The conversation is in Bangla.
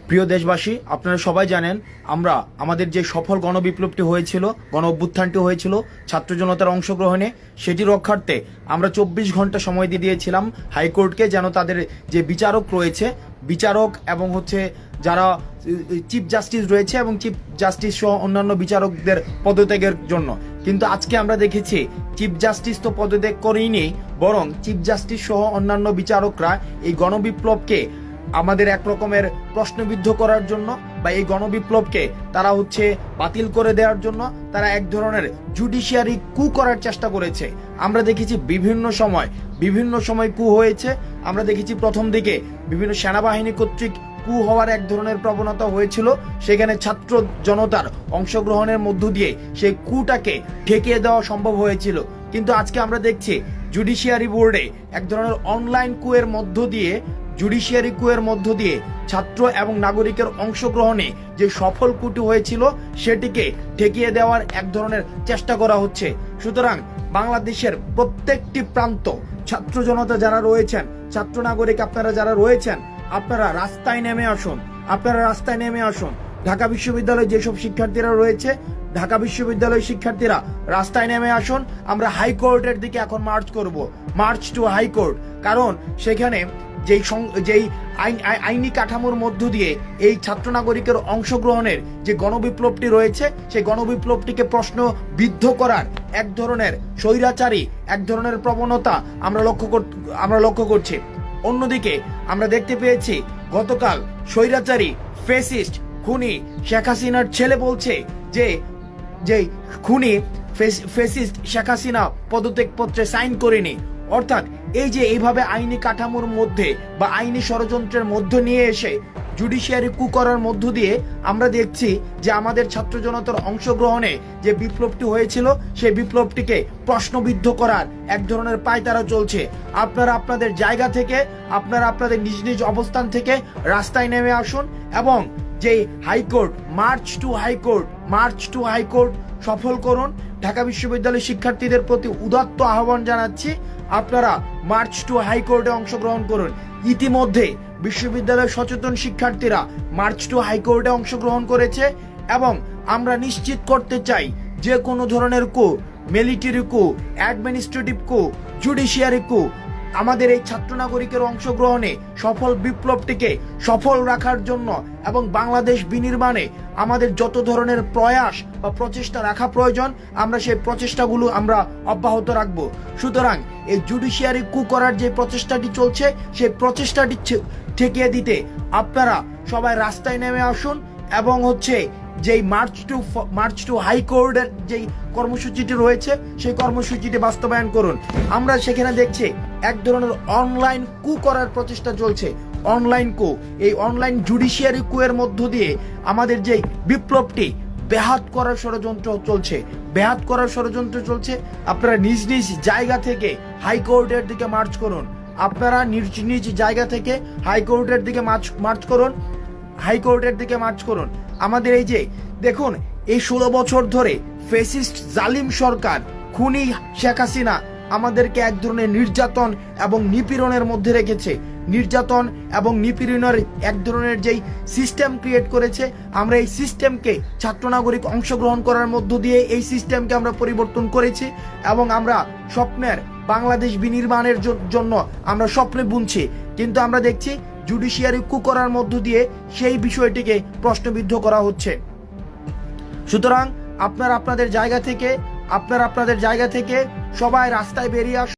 প্রিয় দেশবাসী, আপনারা সবাই জানেন আমরা আমাদের যে সফল গণবিপ্লবটি হয়েছিল, গণ অভ্যুত্থানটি হয়েছিল ছাত্র জনতার অংশগ্রহণে, সেটি রক্ষার্থে আমরা 24 ঘন্টা সময় দিয়ে দিয়েছিলাম হাইকোর্টকে, যেন তাদের যে বিচারক রয়েছে, বিচারক এবং যারা চিফ জাস্টিস রয়েছে এবং চিফ জাস্টিস সহ অন্যান্য বিচারকদের পদত্যাগের জন্য। কিন্তু আজকে আমরা দেখেছি চিফ জাস্টিস তো পদত্যাগ করেনি, বরং চিফ জাস্টিস সহ অন্যান্য বিচারকরা এই গণবিপ্লবকে আমাদের এক রকমের প্রশ্নবিদ্ধ করার জন্য বা এই গণবিপ্লবকে তারা বাতিল করে দেওয়ার জন্য তারা এক ধরনের জুডিশিয়ারি কু করার চেষ্টা করেছে। আমরা দেখেছি বিভিন্ন সময় কু হয়েছে। আমরা দেখেছি প্রথম দিকে বিভিন্ন সেনাবাহিনী কর্তৃক কু হওয়ার এক ধরনের প্রবণতা হয়েছিল, সেখানে ছাত্র জনতার অংশগ্রহণের মধ্য দিয়ে সেই কুটাকে ঠেকিয়ে দেওয়া সম্ভব হয়েছিল। কিন্তু আজকে আমরা দেখছি জুডিশিয়ারি বোর্ডে এক ধরনের অনলাইন কুয়ের মধ্য দিয়ে ছাত্র এবং নাগরিকের অংশগ্রহণে যে সফল কুটি হয়েছিল সেটিকে ঠেকিয়ে দেওয়ার এক ধরনের চেষ্টা করা হচ্ছে। সুতরাং বাংলাদেশের প্রত্যেকটি প্রান্ত ছাত্র জনতা যারা রয়েছেন, ছাত্র নাগরিক আপনারা যারা রয়েছেন, আপনারা রাস্তায় নেমে আসুন। ঢাকা বিশ্ববিদ্যালয়ে যেসব শিক্ষার্থীরা রয়েছে, ঢাকা বিশ্ববিদ্যালয়ের শিক্ষার্থীরা রাস্তায় নেমে আসুন। আমরা হাইকোর্টের দিকে এখন মার্চ টু হাইকোর্ট। কারণ সেখানে যেই আইনি কাঠামোর মধ্য দিয়ে এই ছাত্র নাগরিকের অংশগ্রহণের যে গণবিপ্লবটি রয়েছে, সেই গণবিপ্লবটিকে প্রশ্নবিদ্ধ করার এক ধরনের স্বৈরাচারী এক ধরনের প্রবণতা আমরা লক্ষ্য করছি। অন্যদিকে আমরা দেখতে পেয়েছি গতকাল স্বৈরাচারী ফেসিস্ট খুনি শেখ হাসিনার ছেলে বলছে যে খুনি ফেসিস্ট শেখ হাসিনা পদত্যাগ পত্রে সাইন করেনি। অর্থাৎ এইভাবে আইনি কাঠামোর মধ্যে বা আইনি ষড়যন্ত্রের মধ্যে নিয়ে এসে জুডিশিয়ারি কু করার মধ্য দিয়ে আমরা দেখছি যে আমাদের ছাত্র জনতার অংশগ্রহণে যে বিপ্লবটি হয়েছিল সেই বিপ্লবটিকে প্রশ্নবিদ্ধ করার এক ধরনের পায়তারা চলছে। আপনারা আপনাদের জায়গা থেকে, আপনারা আপনাদের নিজ নিজ অবস্থান থেকে রাস্তায় নেমে আসুন এবং যে হাইকোর্ট মার্চ টু হাইকোর্ট সফল করুন। ঢাকা বিশ্ববিদ্যালয়ের শিক্ষার্থীদের প্রতি উদাত্ত আহ্বান জানাচ্ছি, আপনারা মার্চ টু হাইকোর্টে অংশগ্রহণ করুন। ইতিমধ্যে বিশ্ববিদ্যালয়ের সচেতন শিক্ষার্থীরা মার্চ টু হাইকোর্টে অংশগ্রহণ করেছে এবং আমরা নিশ্চিত করতে চাই যে কোনো ধরনের কু, মিলিটারি কু, অ্যাডমিনিস্ট্রেটিভ কু, জুডিশিয়ারি কু, আমাদের এই ছাত্র নাগরিকের অংশগ্রহণে সফল বিপ্লবটিকে সফল রাখার জন্য এবং বাংলাদেশ বিনির্মাণে আমাদের যত ধরনের প্রয়াস বা প্রচেষ্টা রাখা প্রয়োজন, আমরা সেই প্রচেষ্টাগুলো আমরা অব্যাহত রাখবো। সুতরাং এই জুডিশিয়ারি কু করার যে প্রচেষ্টাটি চলছে, সেই প্রচেষ্টাটি ঠেকিয়ে দিতে আপনারা সবাই রাস্তায় নেমে আসুন এবং যেই মার্চ টু হাইকোর্টের যেই কর্মসূচিটি রয়েছে সেই কর্মসূচিটি বাস্তবায়ন করুন। আমরা সেখানে দেখছি এক ধরনের অনলাইন কু করার প্রচেষ্টা চলছে। এই অনলাইন জুডিশিয়ারি কুয়ের মধ্য দিয়ে আমাদের যে বিপ্লবটি ব্যাহত করার ষড়যন্ত্র চলছে। আপনারা নিজ নিজ জায়গা থেকে হাইকোর্টের দিকে মার্চ করুন। আপনারা নিজ জায়গা থেকে হাইকোর্টের দিকে মার্চ করুন। আমাদের দেখুন, এই 16 বছর ধরে ফেসিস্ট জালিম সরকার খুনি শেখ হাসিনা আমাদেরকে এক ধরনের নির্যাতন এবং নিপীড়নের মধ্যে রেখেছে। নির্যাতন এবং নিপীড়নের এক ধরনের যেই সিস্টেম ক্রিয়েট করেছে, আমরা এই সিস্টেমকে ছাত্র নাগরিক অংশগ্রহণ করার মধ্য দিয়ে এই সিস্টেমকে আমরা পরিবর্তন করেছি এবং আমরা স্বপ্নের বাংলাদেশ বিনির্মাণের জন্য আমরা স্বপ্নে বুনছি। কিন্তু আমরা দেখছি জুডিশিয়ারি কু করার মধ্য দিয়ে সেই বিষয়টিকে প্রশ্নবিদ্ধ করা হচ্ছে। সুতরাং আপনারা আপনাদের জায়গা থেকে সবাই রাস্তায় বেরিয়ে আসুন।